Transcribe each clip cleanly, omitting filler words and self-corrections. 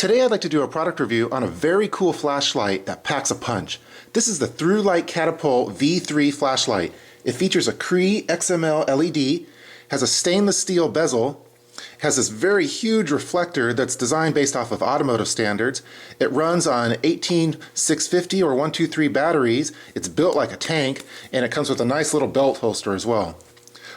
Today I'd like to do a product review on a very cool flashlight that packs a punch. This is the ThruNite Catapult V3 flashlight. It features a CREE XML LED, has a stainless steel bezel, has this very huge reflector that's designed based off of automotive standards. It runs on 18650 or 123 batteries. It's built like a tank, and it comes with a nice little belt holster as well.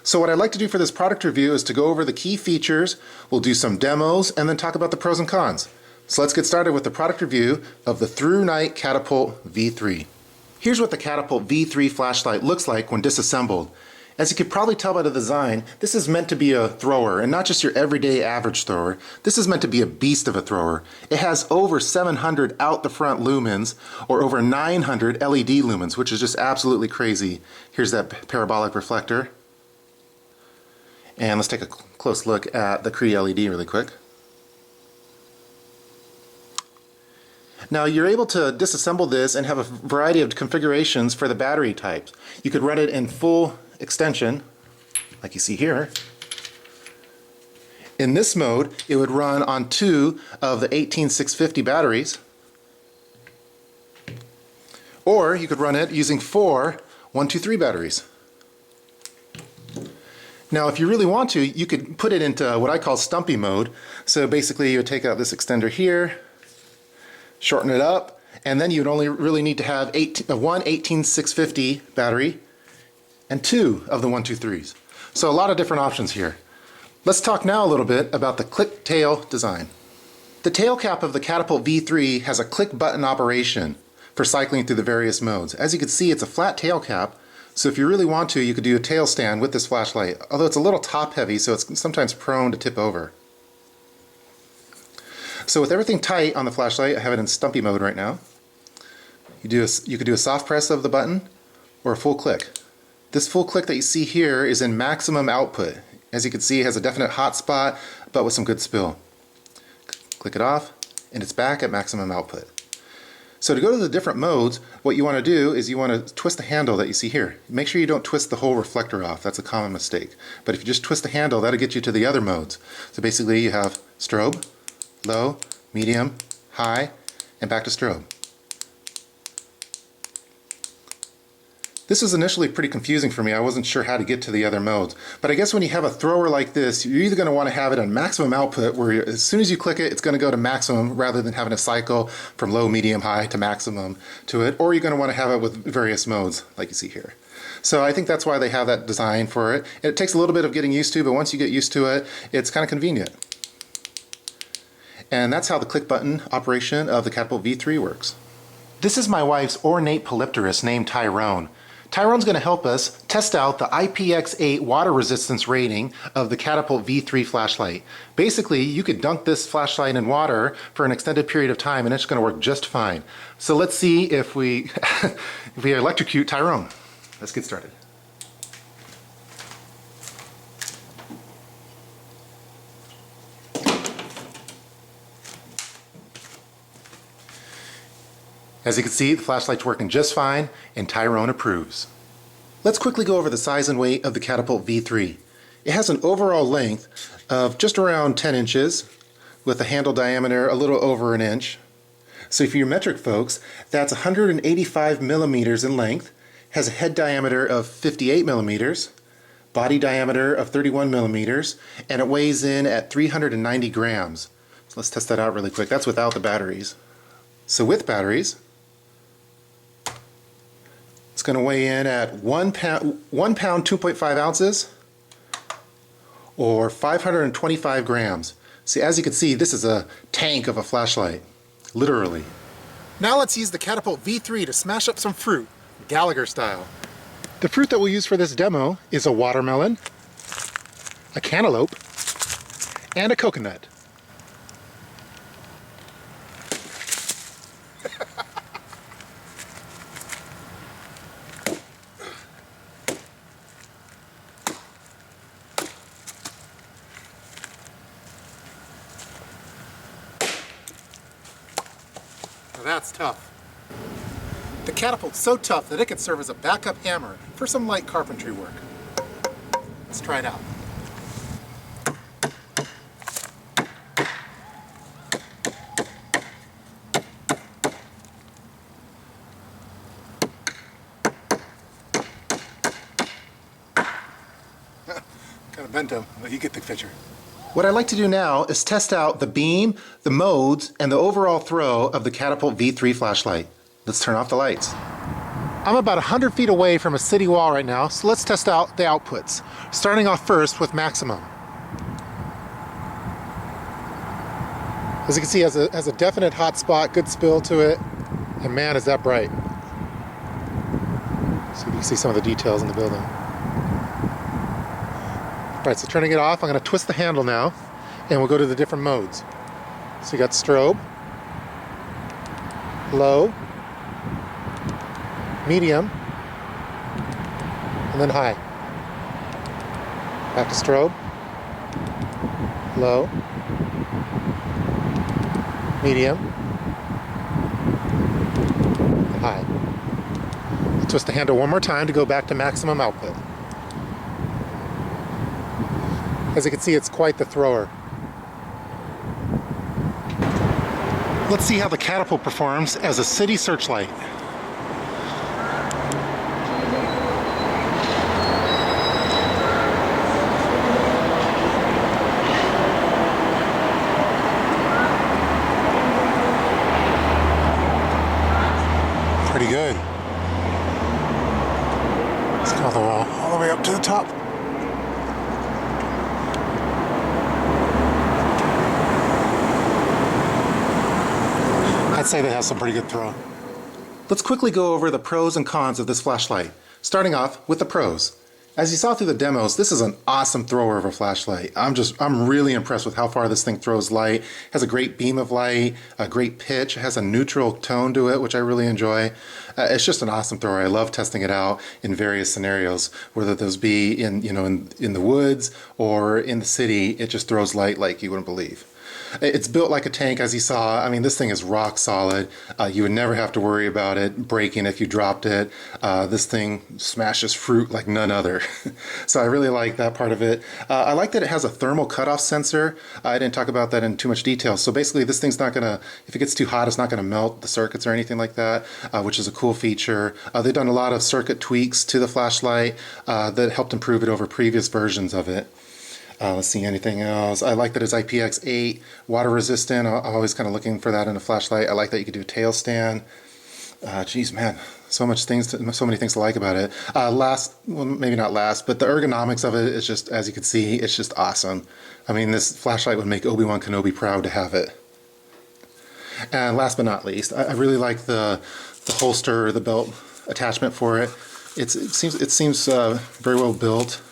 So what I'd like to do for this product review is to go over the key features, we'll do some demos, and then talk about the pros and cons. So let's get started with the product review of the ThruNite Catapult V3. Here's what the Catapult V3 flashlight looks like when disassembled. As you could probably tell by the design, this is meant to be a thrower, and not just your everyday average thrower. This is meant to be a beast of a thrower. It has over 700 out the front lumens, or over 900 LED lumens, which is just absolutely crazy. Here's that parabolic reflector. And let's take a close look at the CREE LED really quick. Now you're able to disassemble this and have a variety of configurations for the battery types. You could run it in full extension, like you see here. In this mode, it would run on 2 of the 18650 batteries. Or you could run it using 4 123 batteries. Now if you really want to, you could put it into what I call Stumpy Mode. So basically you would take out this extender here, shorten it up, and then you'd only really need to have one 18650 battery and 2 of the 123s. So a lot of different options here. Let's talk now a little bit about the click tail design. The tail cap of the Catapult V3 has a click button operation for cycling through the various modes. As you can see, it's a flat tail cap, so if you really want to, you could do a tail stand with this flashlight, although it's a little top heavy, so it's sometimes prone to tip over. So with everything tight on the flashlight, I have it in Stumpy Mode right now. You could do a soft press of the button or a full click. This full click that you see here is in maximum output. As you can see, it has a definite hot spot, but with some good spill. Click it off, and it's back at maximum output. So to go to the different modes, what you want to do is you want to twist the handle that you see here. Make sure you don't twist the whole reflector off. That's a common mistake. But if you just twist the handle, that'll get you to the other modes. So basically you have strobe, low, medium, high, and back to strobe. This was initially pretty confusing for me. I wasn't sure how to get to the other modes. But I guess when you have a thrower like this, you're either going to want to have it on maximum output, where as soon as you click it, it's going to go to maximum rather than having a cycle from low, medium, high to maximum to it, or you're going to want to have it with various modes like you see here. So I think that's why they have that design for it. It takes a little bit of getting used to, but once you get used to it, it's kind of convenient. And that's how the click button operation of the Catapult V3 works. This is my wife's ornate polypterus named Tyrone. Tyrone's going to help us test out the IPX8 water resistance rating of the Catapult V3 flashlight. Basically, you could dunk this flashlight in water for an extended period of time and it's going to work just fine. So let's see if we electrocute Tyrone. Let's get started. As you can see, the flashlight's working just fine, and Tyrone approves. Let's quickly go over the size and weight of the Catapult V3. It has an overall length of just around 10 inches, with a handle diameter a little over an inch. So for your metric folks, that's 185 millimeters in length, has a head diameter of 58 millimeters, body diameter of 31 millimeters, and it weighs in at 390 grams. So let's test that out really quick. That's without the batteries. So with batteries, it's going to weigh in at 1 pound 2.5 ounces, or 525 grams. See, as you can see, this is a tank of a flashlight, literally. Now let's use the Catapult V3 to smash up some fruit, Gallagher style. The fruit that we'll use for this demo is a watermelon, a cantaloupe, and a coconut. Now that's tough. The Catapult's so tough that it could serve as a backup hammer for some light carpentry work. Let's try it out. bent him, but you get the picture. What I'd like to do now is test out the beam, the modes, and the overall throw of the Catapult V3 flashlight. Let's turn off the lights. I'm about 100 feet away from a city wall right now, so let's test out the outputs. Starting off first with maximum. As you can see, it has a definite hot spot, good spill to it, and man, is that bright. So you can see some of the details in the building. Alright, so turning it off, I'm going to twist the handle now, and we'll go to the different modes. So you got strobe, low, medium, and then high. Back to strobe, low, medium, and high. Twist the handle one more time to go back to maximum output. As you can see, it's quite the thrower. Let's see how the Catapult performs as a city searchlight. Pretty good. Let's go all the way up to the top. I'd say that has some pretty good throw. Let's quickly go over the pros and cons of this flashlight, starting off with the pros. As you saw through the demos, this is an awesome thrower of a flashlight. I'm really impressed with how far this thing throws light. It has a great beam of light, a great pitch, it has a neutral tone to it, which I really enjoy. It's just an awesome thrower. I love testing it out in various scenarios, whether those be in the woods or in the city. It just throws light like you wouldn't believe. It's built like a tank, as you saw. I mean, this thing is rock solid. You would never have to worry about it breaking if you dropped it. This thing smashes fruit like none other. So I really like that part of it. I like that it has a thermal cutoff sensor. I didn't talk about that in too much detail. So basically, this thing's not gonna, if it gets too hot, it's not gonna melt the circuits or anything like that, which is a cool feature. They've done a lot of circuit tweaks to the flashlight that helped improve it over previous versions of it. Let's see, anything else? I like that it's IPX8, water resistant. I'm always kind of looking for that in a flashlight. I like that you could do a tail stand. Geez, man, so many things to like about it. Well, maybe not last, but the ergonomics of it is just, as you can see, it's just awesome. I mean, this flashlight would make Obi-Wan Kenobi proud to have it. And last but not least, I really like the holster, the belt attachment for it. It seems very well built.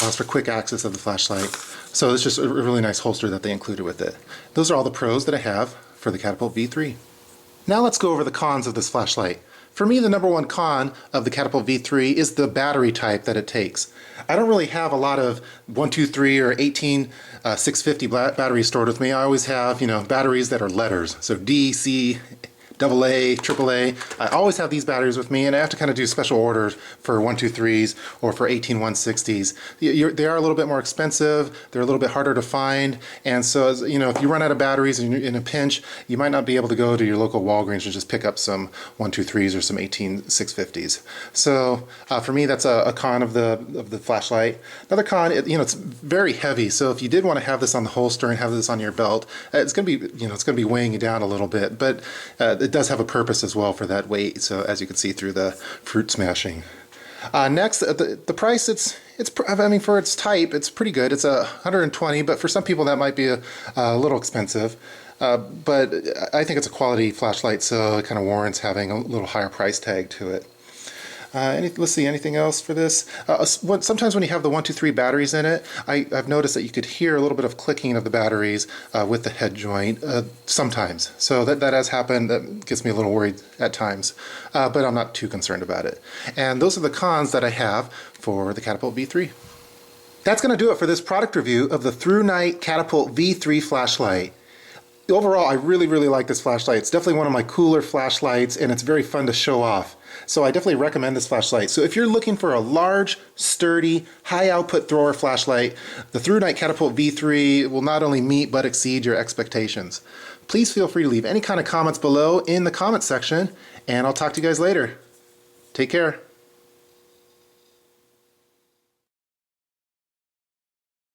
Allows for quick access of the flashlight. So it's just a really nice holster that they included with it. Those are all the pros that I have for the Catapult V3. Now let's go over the cons of this flashlight. For me, the number one con of the Catapult V3 is the battery type that it takes. I don't really have a lot of 123 or 18650 batteries stored with me. I always have, batteries that are letters. So D, C, AA, AAA. I always have these batteries with me, and I have to kind of do special orders for 123s or for 18160s. They are a little bit more expensive, they're a little bit harder to find, and so if you run out of batteries and you're in a pinch, you might not be able to go to your local Walgreens and just pick up some 123s or some 18650s. So for me, that's a con of the flashlight. Another con, it's very heavy, so if you did want to have this on the holster and have this on your belt, it's going to be weighing you down a little bit, but it does have a purpose as well for that weight, so as you can see through the fruit smashing. Next, the price, I mean, for its type, it's pretty good. It's $120, but for some people that might be a little expensive. But I think it's a quality flashlight, so it kind of warrants having a little higher price tag to it. Let's see, anything else for this? Sometimes when you have the 123 batteries in it, I've noticed that you could hear a little bit of clicking of the batteries with the head joint sometimes. So that has happened. That gets me a little worried at times, but I'm not too concerned about it. And those are the cons that I have for the Catapult V3. That's going to do it for this product review of the ThruNite Catapult V3 flashlight. Overall, I really, really like this flashlight. It's definitely one of my cooler flashlights, and it's very fun to show off. So I definitely recommend this flashlight. So if you're looking for a large, sturdy, high output thrower flashlight, the ThruNite Catapult V3 will not only meet but exceed your expectations. Please feel free to leave any kind of comments below in the comment section, and I'll talk to you guys later. Take care.